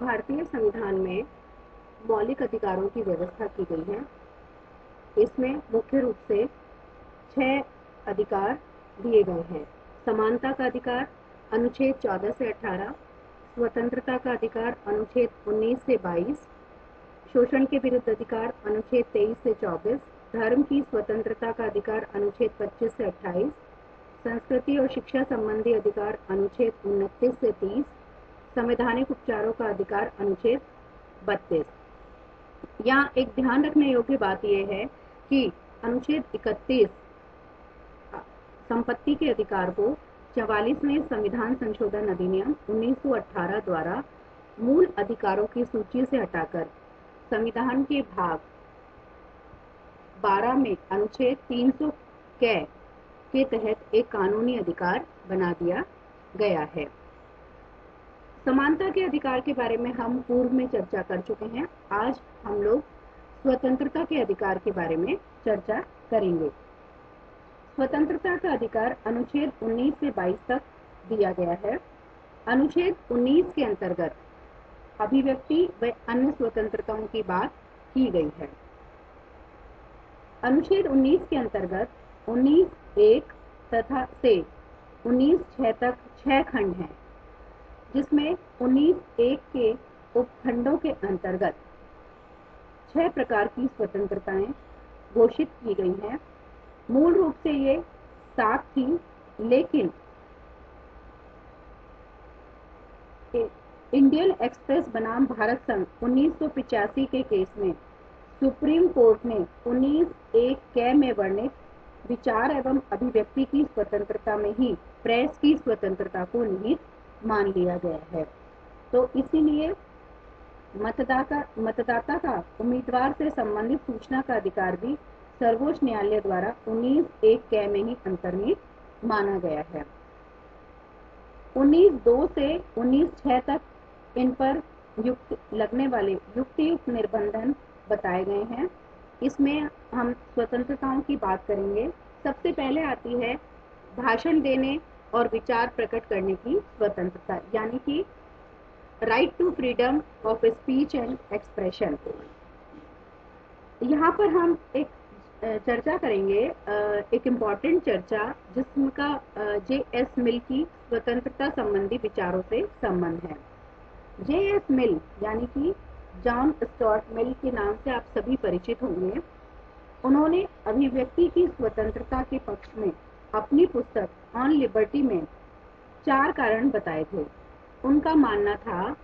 भारतीय संविधान में मौलिक अधिकारों की व्यवस्था की गई है। इसमें मुख्य रूप से 6 अधिकार दिए गए हैं। समानता का अधिकार अनुच्छेद 14 से 18, स्वतंत्रता का अधिकार अनुच्छेद 19 से 22, शोषण के विरुद्ध अधिकार अनुच्छेद 23 से 24, धर्म की स्वतंत्रता का अधिकार अनुच्छेद 25 से 28, संस्कृति और शिक्षा संबंधी अधिकार अनुच्छेद 29 से 30, संवैधानिक उपचारों का अधिकार अनुच्छेद 32। यहाँ एक ध्यान रखने योग्य बात यह है कि अनुच्छेद 31 संपत्ति के अधिकार को 44वें संविधान संशोधन अधिनियम 1918 द्वारा मूल अधिकारों की सूची से हटाकर संविधान के भाग 12 में अनुच्छेद 300 के तहत एक कानूनी अधिकार बना दिया गया है। समानता के अधिकार के बारे में हम पूर्व में चर्चा कर चुके हैं। आज हम लोग स्वतंत्रता के अधिकार के बारे में चर्चा करेंगे। स्वतंत्रता का अधिकार अनुच्छेद 19 से 22 तक दिया गया है। अनुच्छेद 19 के अंतर्गत अभिव्यक्ति व अन्य स्वतंत्रताओं की बात की गई है। अनुच्छेद 19 के अंतर्गत 19(1) तथा से 19(6) तक 6 खंड हैं, जिसमें 19(1) के उपखंडों के अंतर्गत 6 प्रकार की स्वतंत्रताएं घोषित की गई हैं। मूल रूप से ये 7 थी, लेकिन इंडियन एक्सप्रेस बनाम भारत संघ 1985 के केस में सुप्रीम कोर्ट ने 19(1) में वर्णित विचार एवं अभिव्यक्ति की स्वतंत्रता में ही प्रेस की स्वतंत्रता को निहित मान लिया गया है। तो इसीलिए मतदाता का उम्मीदवार से संबंधित सूचना का अधिकार भी सर्वोच्च न्यायालय द्वारा 19(1) में ही अंतर्निहित माना गया है। 19(2) से 19(6) तक इन पर लगने वाले युक्तियुक्त निर्बंधन बताए गए हैं। इसमें हम स्वतंत्रताओं की बात करेंगे। सबसे पहले आती है भाषण देने और विचार प्रकट करने की स्वतंत्रता, यानी कि right to freedom of speech and expression. यहाँ पर हम एक चर्चा करेंगे, एक इम्पॉर्टेंट चर्चा, जिसका J.S. मिल की स्वतंत्रता संबंधी विचारों से संबंध है। J.S. मिल यानी कि जॉन स्टुअर्ट मिल के नाम से आप सभी परिचित होंगे। उन्होंने अभिव्यक्ति की स्वतंत्रता के पक्ष में अपनी पुस्तक ऑन लिबर्टी में 4 कारण बताए थे। उनका मानना था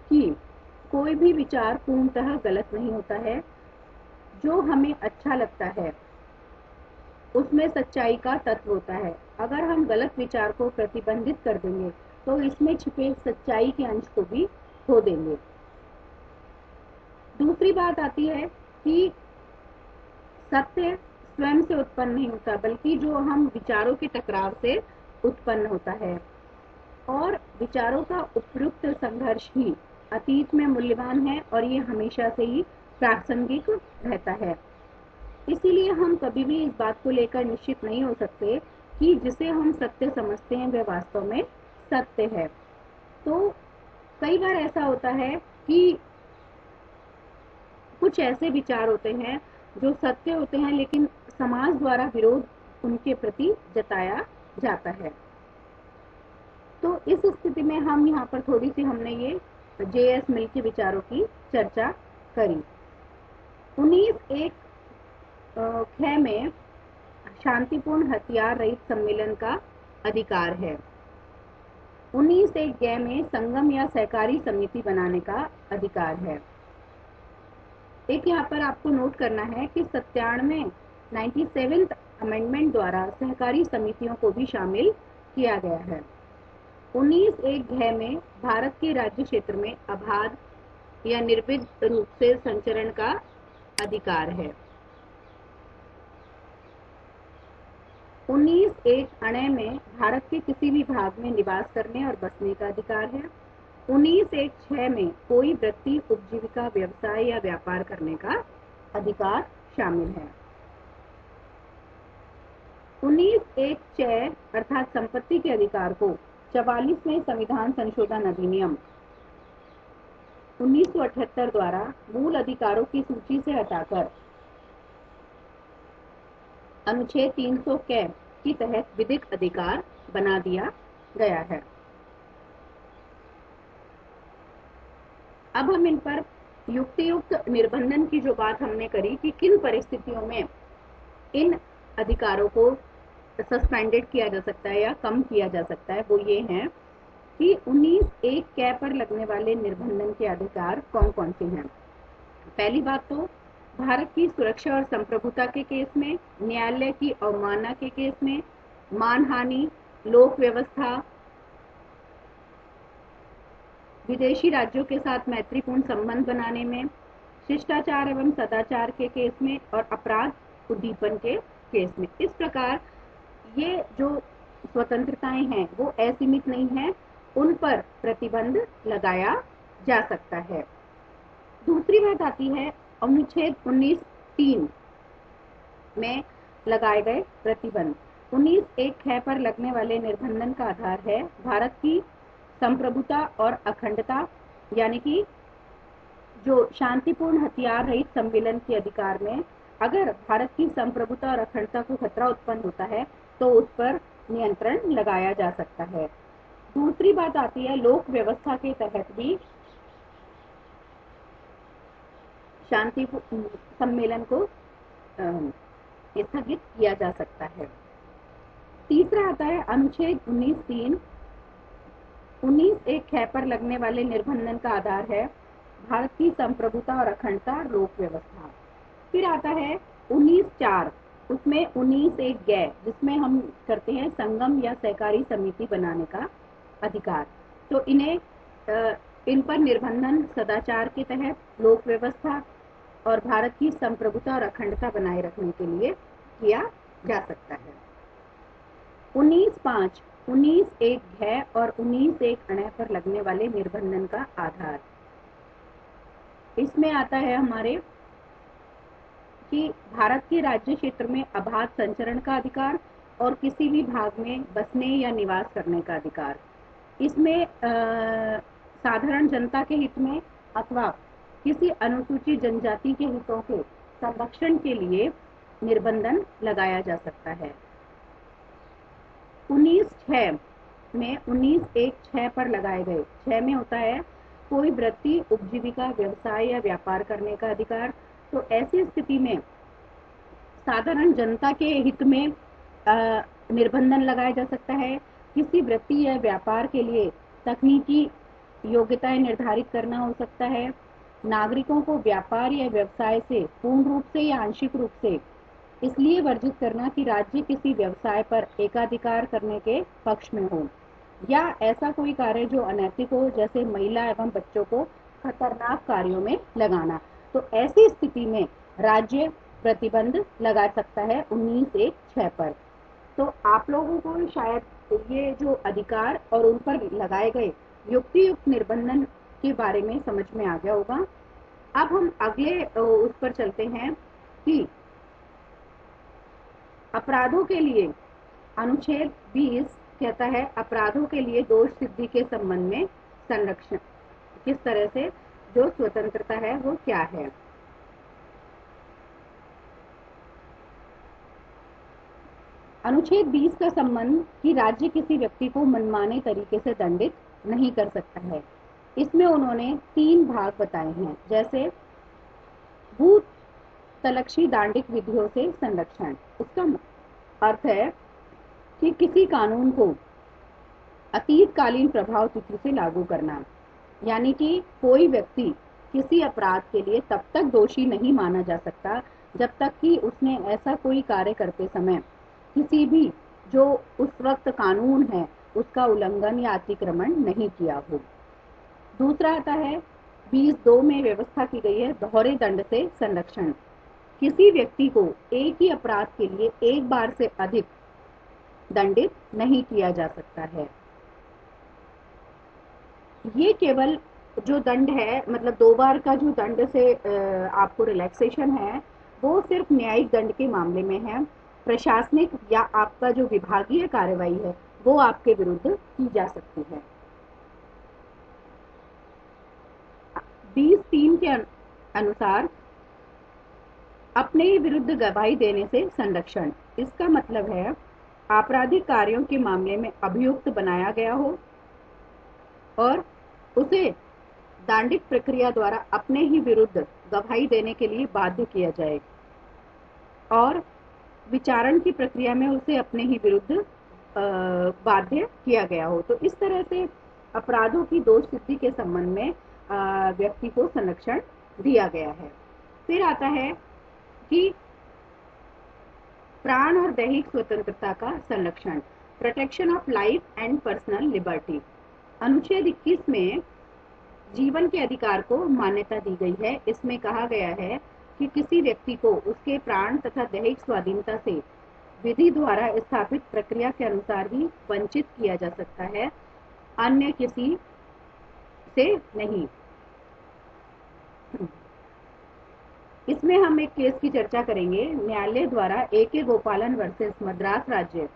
कि कोई भी विचार पूर्णतः गलत नहीं होता है। जो हमें अच्छा लगता है उसमें सच्चाई का तत्व होता है। अगर हम गलत विचार को प्रतिबंधित कर देंगे तो इसमें छिपे सच्चाई के अंश को भी खो देंगे। दूसरी बात आती है कि सत्य स्वयं से उत्पन्न नहीं होता, बल्कि जो हम विचारों के टकराव से उत्पन्न होता है, और विचारों का उपयुक्त संघर्ष ही अतीत में मूल्यवान है और ये हमेशा से ही प्रासंगिक रहता है। इसीलिए हम कभी भी इस बात को लेकर निश्चित नहीं हो सकते कि जिसे हम सत्य समझते हैं वह वास्तव में सत्य है। तो कई बार ऐसा होता है कि कुछ ऐसे विचार होते हैं जो सत्य होते हैं, लेकिन समाज द्वारा विरोध उनके प्रति जताया जाता है। तो इस स्थिति में हम यहाँ पर थोड़ी सी हमने ये J.S. मिल के विचारों की चर्चा करी। 19(1) में शांतिपूर्ण हथियार रहित सम्मेलन का अधिकार है। 19(1) में संगम या सहकारी समिति बनाने का अधिकार है। एक यहाँ पर आपको नोट करना है कि 97वें अमेंडमेंट द्वारा सहकारी समितियों को भी शामिल किया गया है। 19(1) में भारत के राज्य क्षेत्र में अबाध या निर्विघ्न रूप से संचरण का अधिकार है। 19(1) में भारत के किसी भी भाग में निवास करने और बसने का अधिकार है। 19(6) में कोई वृत्ति, उपजीविका, व्यवसाय या व्यापार करने का अधिकार शामिल है। 19(1) अर्थात संपत्ति के अधिकार को 44वें संविधान संशोधन अधिनियम 1978 द्वारा मूल अधिकारों की सूची से हटाकर अनुच्छेद 300 कै के तहत विधिक अधिकार बना दिया गया है। अब हम इन पर युक्तियुक्त निर्बंधन की जो बात हमने करी कि किन परिस्थितियों में इन अधिकारों को सस्पेंडेड किया जा सकता है या कम किया जा सकता है, वो ये हैं कि 19(1) कै पर लगने वाले निर्बंधन के अधिकार कौन कौन से हैं। पहली बात तो भारत की सुरक्षा और संप्रभुता के केस में, न्यायालय की अवमानना के केस में, मानहानि, लोक व्यवस्था, विदेशी राज्यों के साथ मैत्रीपूर्ण संबंध बनाने में, शिष्टाचार एवं सदाचार के केस में और अपराध उद्दीपन के केस में। इस प्रकार ये जो स्वतंत्रताएं हैं वो असीमित नहीं है, उन पर प्रतिबंध लगाया जा सकता है। दूसरी बात आती है अनुच्छेद 19(3) में लगाए गए प्रतिबंध। 19(1) कै पर लगने वाले निर्बंधन का आधार है भारत की संप्रभुता और अखंडता, यानी कि जो शांतिपूर्ण हथियार रहित सम्मेलन के अधिकार में अगर भारत की संप्रभुता और अखंडता को खतरा उत्पन्न होता है तो उस पर नियंत्रण लगाया जा सकता है। दूसरी बात आती है लोक व्यवस्था के तहत भी शांति सम्मेलन को स्थगित किया जा सकता है। तीसरा आता है अनुच्छेद 19(3). 19(1) कै पर लगने वाले निर्बंधन का आधार है भारत की संप्रभुता और अखंडता, लोक व्यवस्था। फिर आता है 19(4), उसमें 19(1) कै, जिसमें हम करते हैं संगम या सहकारी समिति बनाने का अधिकार। तो इन पर निर्बंधन सदाचार के तहत, लोक व्यवस्था और भारत की संप्रभुता और अखंडता बनाए रखने के लिए किया जा सकता है। 19(5), 19(1) कै और 19(1) अणै पर लगने वाले निर्बंधन का आधार, इसमें आता है हमारे कि भारत के राज्य क्षेत्र में अबाध संचरण का अधिकार और किसी भी भाग में बसने या निवास करने का अधिकार। इसमें साधारण जनता के हित में अथवा किसी अनुसूचित जनजाति के हितों के संरक्षण के लिए निर्बंधन लगाया जा सकता है। 19(6) में 19(1) कै पर लगाए गए, 6 में होता है कोई वृत्ति, उपजीविका, व्यवसाय या व्यापार करने का अधिकार। तो ऐसी स्थिति में साधारण जनता के हित में निर्बंधन लगाया जा सकता है। किसी वृत्ति या व्यापार के लिए तकनीकी योग्यताएं निर्धारित करना हो सकता है। नागरिकों को व्यापार या व्यवसाय से पूर्ण रूप से या आंशिक रूप से इसलिए वर्जित करना कि राज्य किसी व्यवसाय पर एकाधिकार करने के पक्ष में हो, या ऐसा कोई कार्य जो अनैतिक हो, जैसे महिला एवं बच्चों को खतरनाक कार्यों में लगाना। तो ऐसी स्थिति में राज्य प्रतिबंध लगा सकता है 19(1) कै पर। तो आप लोगों को शायद ये जो अधिकार और उन पर लगाए गए युक्तियुक्त निर्बंधन के बारे में समझ में आ गया होगा। अब हम अगले उस पर चलते हैं कि अपराधों के लिए अनुच्छेद 20 कहता है अपराधों के लिए दोष सिद्धि के संबंध में संरक्षण, किस तरह से जो स्वतंत्रता है वो क्या है। अनुच्छेद 20 का संबंध कि राज्य किसी व्यक्ति को मनमाने तरीके से दंडित नहीं कर सकता है। इसमें उन्होंने 3 भाग बताए हैं, जैसे भूत तलक्षी दांडिक विधियों से संरक्षण। उसका अर्थ है कि किसी कानून को अतीतकालीन प्रभाव तिथि से लागू करना, यानी कि कोई व्यक्ति किसी अपराध के लिए तब तक दोषी नहीं माना जा सकता जब तक कि उसने ऐसा कोई कार्य करते समय किसी भी जो उस वक्त कानून है उसका उल्लंघन या अतिक्रमण नहीं किया हो। दूसरा आता है 20(2) में व्यवस्था की गई है दोहरे दंड से संरक्षण। किसी व्यक्ति को एक ही अपराध के लिए एक बार से अधिक दंडित नहीं किया जा सकता है। ये केवल जो दंड है, मतलब 2 बार का जो दंड से आपको रिलैक्सेशन है, वो सिर्फ न्यायिक दंड के मामले में है। प्रशासनिक या आपका जो विभागीय कार्रवाई है वो आपके विरुद्ध की जा सकती है। 20(3) के अनुसार अपने विरुद्ध गवाही देने से संरक्षण। इसका मतलब है आपराधिक कार्यों के मामले में अभियुक्त बनाया गया हो और उसे दांडिक प्रक्रिया द्वारा अपने ही विरुद्ध गवाही देने के लिए बाध्य किया जाए और विचारण की प्रक्रिया में उसे अपने ही विरुद्ध बाध्य किया गया हो। तो इस तरह से अपराधों की दोष सिद्धि के संबंध में व्यक्ति को संरक्षण दिया गया है। फिर आता है कि प्राण और दैहिक स्वतंत्रता का संरक्षण, protection of life and personal liberty. अनुच्छेद 21 में जीवन के अधिकार को मान्यता दी गई है। इसमें कहा गया है कि किसी व्यक्ति को उसके प्राण तथा दैहिक स्वाधीनता से विधि द्वारा स्थापित प्रक्रिया के अनुसार ही वंचित किया जा सकता है, अन्य किसी से नहीं। इसमें हम एक केस की चर्चा करेंगे। न्यायालय द्वारा A.K. गोपालन वर्सेस मद्रास राज्य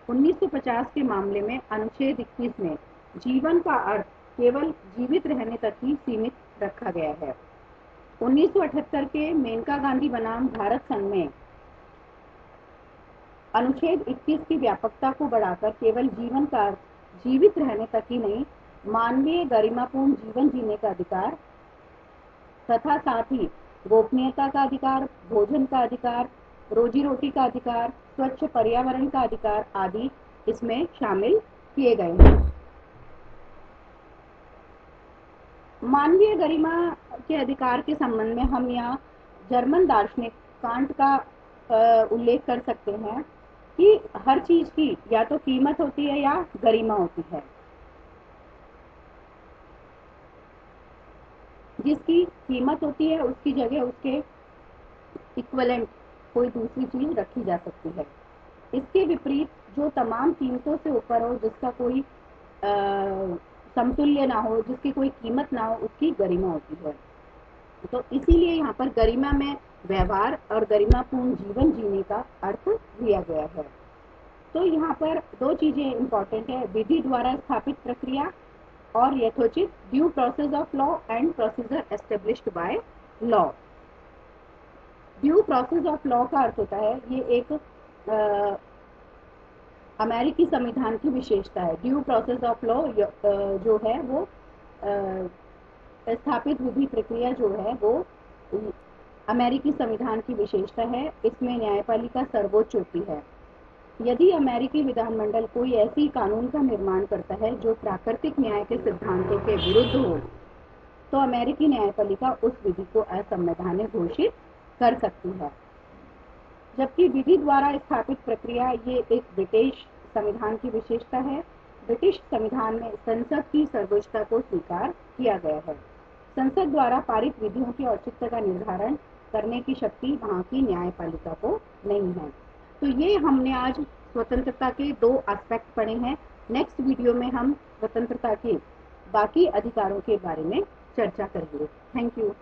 1950 के मामले में अनुच्छेद 21 में जीवन का अर्थ केवल जीवित रहने तक ही सीमित रखा गया है। 1978 के मेनका गांधी बनाम भारत संघ में अनुच्छेद 21 की व्यापकता को बढ़ाकर केवल जीवन का अर्थ जीवित रहने तक ही नहीं, मानवीय गरिमापूर्ण जीवन जीने का अधिकार तथा साथ ही गोपनीयता का अधिकार, भोजन का अधिकार, रोजी रोटी का अधिकार, स्वच्छ पर्यावरण का अधिकार आदि इसमें शामिल किए गए हैं। मानवीय गरिमा के अधिकार के संबंध में हम यहाँ जर्मन दार्शनिक कांट का उल्लेख कर सकते हैं कि हर चीज की या तो कीमत होती है या गरिमा होती है। जिसकी कीमत होती है उसकी जगह उसके इक्विवेलेंट कोई दूसरी चीज रखी जा सकती है। इसके विपरीत जो तमाम कीमतों से ऊपर हो, जिसका कोई समतुल्य ना हो, जिसकी कोई कीमत ना हो, उसकी गरिमा होती है। तो इसीलिए यहाँ पर गरिमा में व्यवहार और गरिमापूर्ण जीवन जीने का अर्थ दिया गया है। तो यहाँ पर दो चीजें इंपॉर्टेंट है, विधि द्वारा स्थापित प्रक्रिया और यथोचित due process of law and procedure established by law. Due process of law का अर्थ होता है, ये एक अमेरिकी संविधान की विशेषता है। ड्यू प्रोसेस ऑफ लॉ जो है वो स्थापित विधि प्रक्रिया जो है वो अमेरिकी संविधान की विशेषता है। इसमें न्यायपालिका सर्वोच्च होती है। यदि अमेरिकी विधानमंडल कोई ऐसी कानून का निर्माण करता है जो प्राकृतिक न्याय के सिद्धांतों के विरुद्ध हो, तो अमेरिकी न्यायपालिका उस विधि को असंवैधानिक घोषित कर सकती है। जबकि विधि द्वारा स्थापित प्रक्रिया ये एक ब्रिटिश संविधान की विशेषता है। ब्रिटिश संविधान में संसद की सर्वोच्चता को स्वीकार किया गया है। संसद द्वारा पारित विधियों की औचित्य का निर्धारण करने की शक्ति वहाँ की न्यायपालिका को नहीं है। तो ये हमने आज स्वतंत्रता के दो एस्पेक्ट पढ़े हैं। नेक्स्ट वीडियो में हम स्वतंत्रता के बाकी अधिकारों के बारे में चर्चा करेंगे। Thank you.